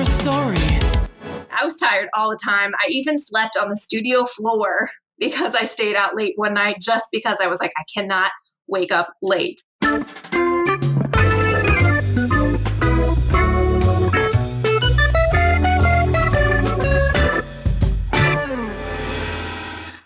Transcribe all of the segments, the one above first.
a story. I was tired all the time. I even slept on the studio floor because I stayed out late one night just because I was like, I cannot wake up late.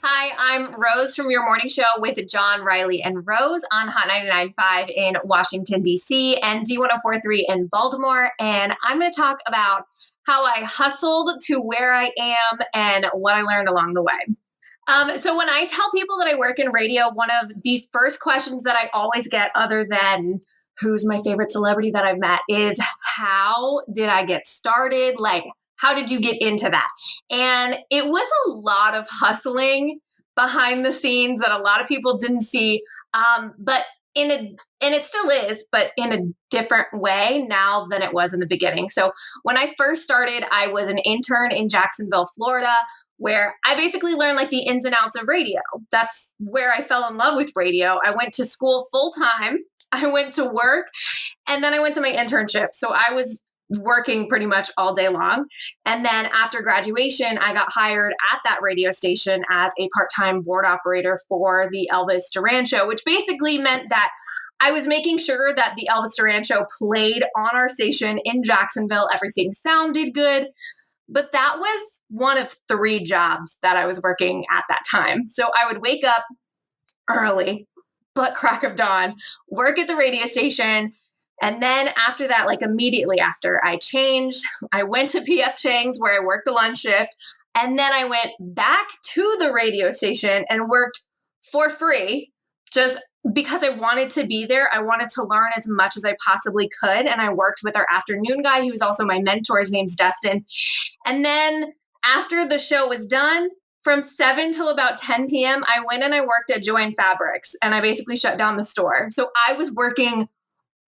Hi, I'm Rose from Your Morning Show with John, Riley, and Rose on Hot 99.5 in Washington, D.C. and Z1043 in Baltimore. And I'm going to talk about how I hustled to where I am and what I learned along the way. So when I tell people that I work in radio, one of the first questions that I always get, other than who's my favorite celebrity that I've met, is how did I get started? Like, how did you get into that? And it was a lot of hustling behind the scenes that a lot of people didn't see. But and it still is, but in a different way now than it was in the beginning. So when I first started, I was an intern in Jacksonville, Florida, where I basically learned like the ins and outs of radio. That's where I fell in love with radio. I went to school full time. I went to work, and then I went to my internship. So I was working pretty much all day long. And then after graduation, I got hired at that radio station as a part-time board operator for the Elvis Duran Show, which basically meant that I was making sure that the Elvis Duran Show played on our station in Jacksonville. Everything sounded good. But that was one of 3 jobs that I was working at that time. So I would wake up early, but crack of dawn, work at the radio station. And then after that, like immediately after, I changed. I went to PF Chang's where I worked the lunch shift. And then I went back to the radio station and worked for free just because I wanted to be there. I wanted to learn as much as I possibly could. And I worked with our afternoon guy. He was also my mentor. His name's Destin. And then after the show was done, from 7 till about 10 p.m., I went and I worked at Joanne Fabrics. And I basically shut down the store. So I was working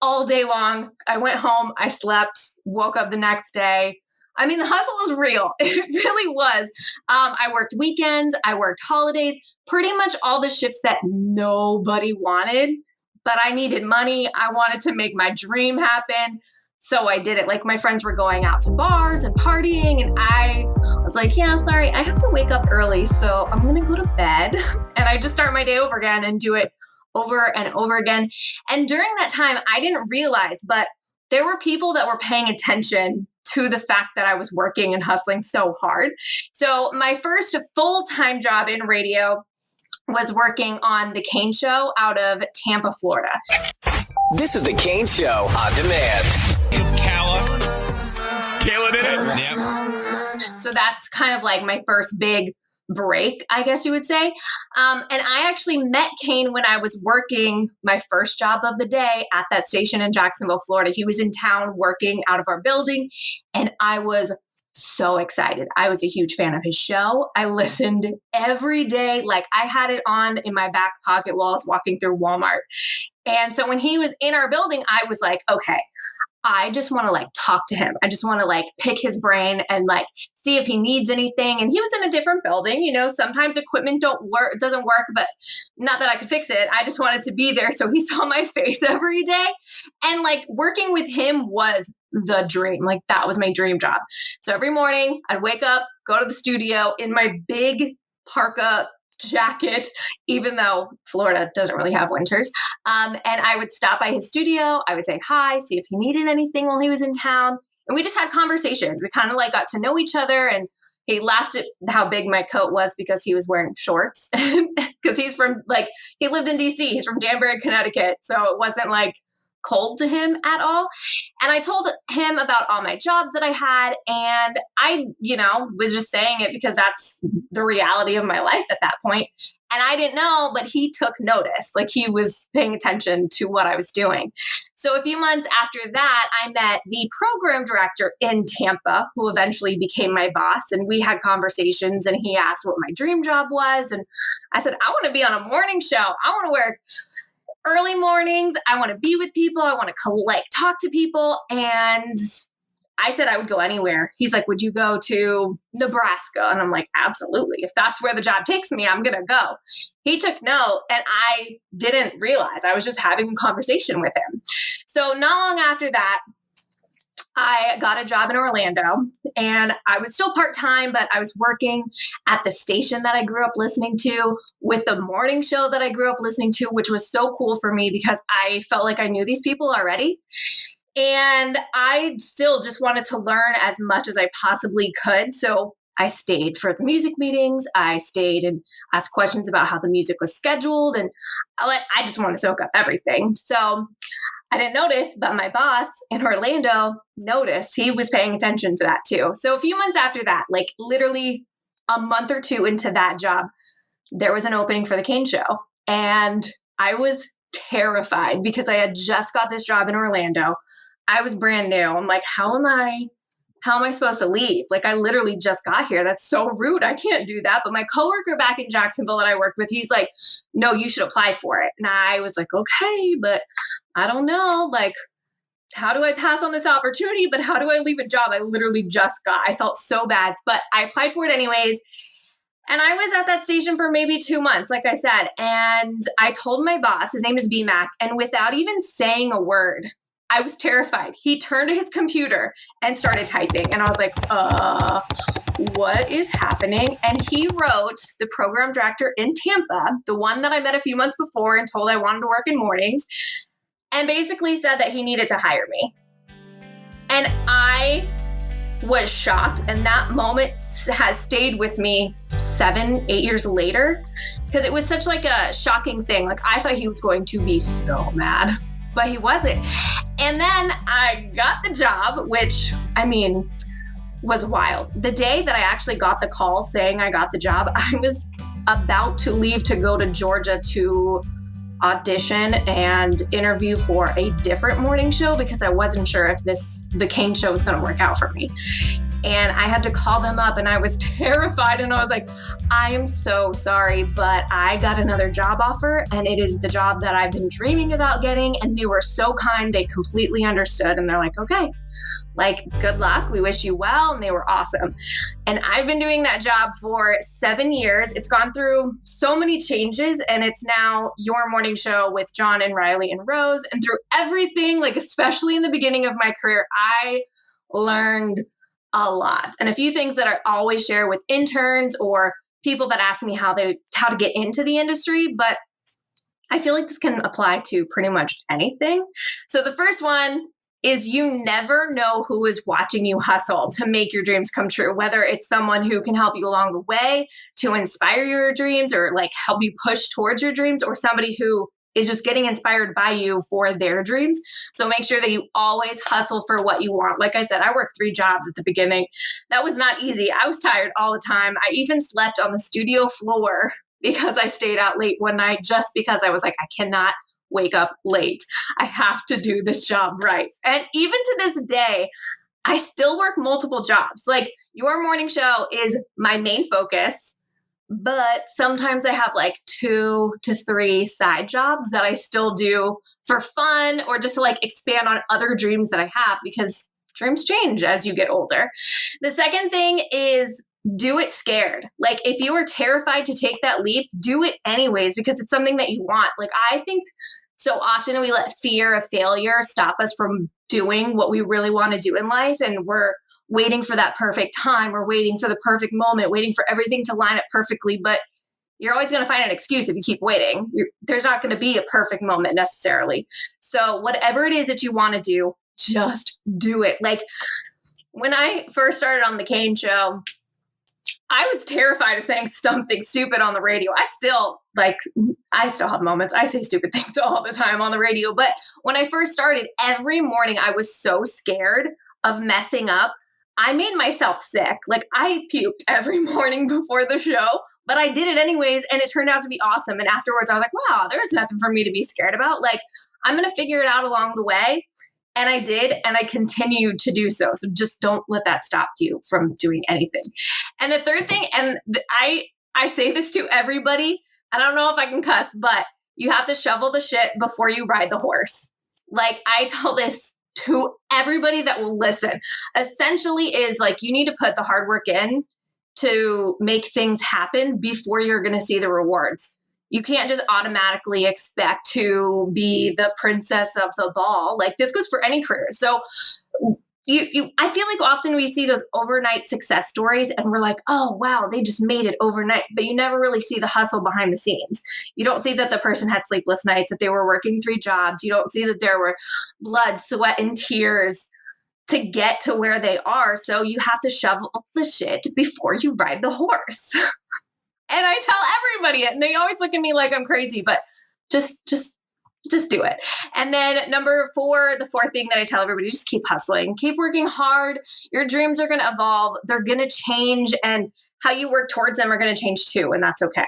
all day long. I went home, I slept, woke up the next day. I mean, the hustle was real. It really was. I worked weekends, I worked holidays, pretty much all the shifts that nobody wanted, but I needed money. I wanted to make my dream happen. So I did it. Like my friends were going out to bars and partying, and I was like, yeah, sorry, I have to wake up early. So I'm going to go to bed. And I just start my day over again and do it over and over again. And during that time, I didn't realize, but there were people that were paying attention to the fact that I was working and hustling so hard. So my first full-time job in radio was working on The Kane Show out of Tampa, Florida. This is The Kane Show on demand. Kayla did it. Yep. So that's kind of like my first big break, I guess you would say. And I actually met Kane when I was working my first job of the day at that station in Jacksonville, Florida. He was in town working out of our building, and I was so excited. I was a huge fan of his show. I listened every day. Like I had it on in my back pocket while I was walking through Walmart. And so when he was in our building, I was like, okay, I just want to like talk to him. I just want to like pick his brain and like see if he needs anything. And he was in a different building. You know, sometimes equipment doesn't work, but not that I could fix it. I just wanted to be there so he saw my face every day. And like working with him was the dream. Like that was my dream job. So every morning I'd wake up, go to the studio in my big parka jacket, even though Florida doesn't really have winters. And I would stop by his studio. I would say hi, see if he needed anything while he was in town. And we just had conversations. We kind of like got to know each other. And he laughed at how big my coat was because he was wearing shorts. Because he lived in DC. He's from Danbury, Connecticut. So it wasn't like cold to him at all. And I told him about all my jobs that I had. And I, was just saying it because that's the reality of my life at that point. And I didn't know, but he took notice. Like he was paying attention to what I was doing. So a few months after that, I met the program director in Tampa, who eventually became my boss. And we had conversations, and he asked what my dream job was. And I said, I want to be on a morning show. I want to work early mornings. I want to be with people. I want to talk to people. And I said I would go anywhere. He's like, would you go to Nebraska? And I'm like, absolutely. If that's where the job takes me, I'm going to go. He took note, and I didn't realize. I was just having a conversation with him. So not long after that, I got a job in Orlando and I was still part-time, but I was working at the station that I grew up listening to with the morning show that I grew up listening to, which was so cool for me because I felt like I knew these people already. And I still just wanted to learn as much as I possibly could. So I stayed for the music meetings. I stayed and asked questions about how the music was scheduled. And I just wanted to soak up everything. So I didn't notice, but my boss in Orlando noticed. He was paying attention to that too. So a few months after that, like literally a month or two into that job, there was an opening for the Kane Show. And I was terrified because I had just got this job in Orlando. I was brand new. I'm like, how am I supposed to leave? Like, I literally just got here. That's so rude. I can't do that. But my coworker back in Jacksonville that I worked with, he's like, no, you should apply for it. And I was like, okay, but I don't know. Like, how do I pass on this opportunity? But how do I leave a job I literally just got? I felt so bad, but I applied for it anyways. And I was at that station for maybe 2 months, like I said. And I told my boss, his name is BMAC, and without even saying a word, I was terrified. He turned to his computer and started typing. And I was like, what is happening? And he wrote the program director in Tampa, the one that I met a few months before and told I wanted to work in mornings, and basically said that he needed to hire me. And I was shocked. And that moment has stayed with me 7, 8 years later, because it was such like a shocking thing. Like, I thought he was going to be so mad, but he wasn't. And then I got the job, which, I mean, was wild. The day that I actually got the call saying I got the job, I was about to leave to go to Georgia to audition and interview for a different morning show because I wasn't sure if the Kane Show was going to work out for me. And I had to call them up and I was terrified and I was like, I am so sorry, but I got another job offer and it is the job that I've been dreaming about getting. And they were so kind. They completely understood. And they're like, okay, like, good luck. We wish you well. And they were awesome. And I've been doing that job for 7 years. It's gone through so many changes and it's now your morning show with John and Riley and Rose. And through everything, like, especially in the beginning of my career, I learned a lot. And a few things that I always share with interns or people that ask me how to get into the industry, but I feel like this can apply to pretty much anything. So the first one is you never know who is watching you hustle to make your dreams come true, whether it's someone who can help you along the way to inspire your dreams or like help you push towards your dreams, or somebody who is just getting inspired by you for their dreams. So make sure that you always hustle for what you want. Like I said, I worked 3 jobs at the beginning. That was not easy. I was tired all the time. I even slept on the studio floor because I stayed out late one night just because I was like, I cannot wake up late. I have to do this job right. And even to this day, I still work multiple jobs. Like, your morning show is my main focus, but sometimes I have like 2 to 3 side jobs that I still do for fun or just to like expand on other dreams that I have, because dreams change as you get older. The second thing is do it scared. Like, if you are terrified to take that leap, do it anyways, because it's something that you want. Like, I think so often we let fear of failure stop us from doing what we really want to do in life. And we're waiting for that perfect time or waiting for the perfect moment, waiting for everything to line up perfectly. But you're always going to find an excuse if you keep waiting. There's not going to be a perfect moment necessarily. So whatever it is that you want to do, just do it. Like, when I first started on the Kane Show, I was terrified of saying something stupid on the radio. I still have moments. I say stupid things all the time on the radio. But when I first started, every morning I was so scared of messing up. I made myself sick. Like, I puked every morning before the show, but I did it anyways. And it turned out to be awesome. And afterwards I was like, wow, there's nothing for me to be scared about. Like, I'm going to figure it out along the way. And I did, and I continued to do so. So just don't let that stop you from doing anything. And the third thing, and I say this to everybody, I don't know if I can cuss, but you have to shovel the shit before you ride the horse. Like, I tell this to everybody that will listen. Essentially is like, you need to put the hard work in to make things happen before you're going to see the rewards. You can't just automatically expect to be the princess of the ball. Like, this goes for any career. So I feel like often we see those overnight success stories and we're like, oh, wow, they just made it overnight. But you never really see the hustle behind the scenes. You don't see that the person had sleepless nights, that they were working 3 jobs. You don't see that there were blood, sweat, and tears to get to where they are. So you have to shovel the shit before you ride the horse. And I tell everybody it, and they always look at me like I'm crazy, but just do it. And then number 4, the 4th thing that I tell everybody, just keep hustling, keep working hard. Your dreams are going to evolve. They're going to change, and how you work towards them are going to change too. And that's okay.